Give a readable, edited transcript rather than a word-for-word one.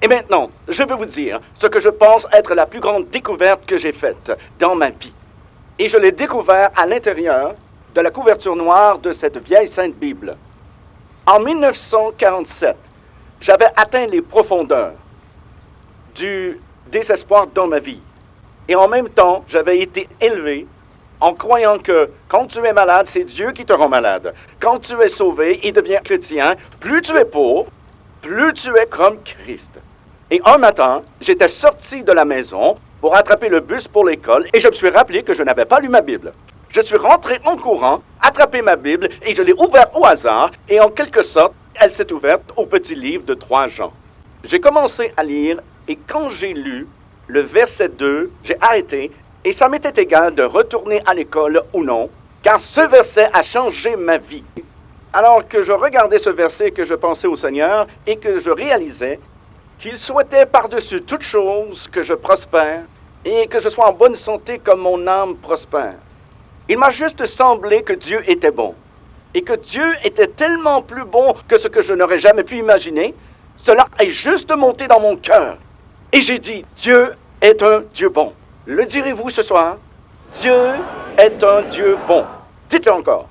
Et maintenant, je vais vous dire ce que je pense être la plus grande découverte que j'ai faite dans ma vie. Et je l'ai découvert à l'intérieur de la couverture noire de cette vieille Sainte Bible. En 1947, j'avais atteint les profondeurs du désespoir dans ma vie. Et en même temps, j'avais été élevé en croyant que quand tu es malade, c'est Dieu qui te rend malade. Quand tu es sauvé et deviens chrétien, plus tu es pauvre, plus tu es comme Christ. Et un matin, j'étais sorti de la maison pour attraper le bus pour l'école et je me suis rappelé que je n'avais pas lu ma Bible. Je suis rentré en courant, attrapé ma Bible et je l'ai ouverte au hasard et en quelque sorte, elle s'est ouverte au petit livre de 3 Jean. J'ai commencé à lire et quand j'ai lu le verset 2, j'ai arrêté et ça m'était égal de retourner à l'école ou non, car ce verset a changé ma vie. Alors que je regardais ce verset, que je pensais au Seigneur et que je réalisais qu'il souhaitait par-dessus toute chose que je prospère et que je sois en bonne santé comme mon âme prospère. Il m'a juste semblé que Dieu était bon et que Dieu était tellement plus bon que ce que je n'aurais jamais pu imaginer. Cela est juste monté dans mon cœur. Et j'ai dit, Dieu est un Dieu bon. Le direz-vous ce soir? Dieu est un Dieu bon. Dites-le encore.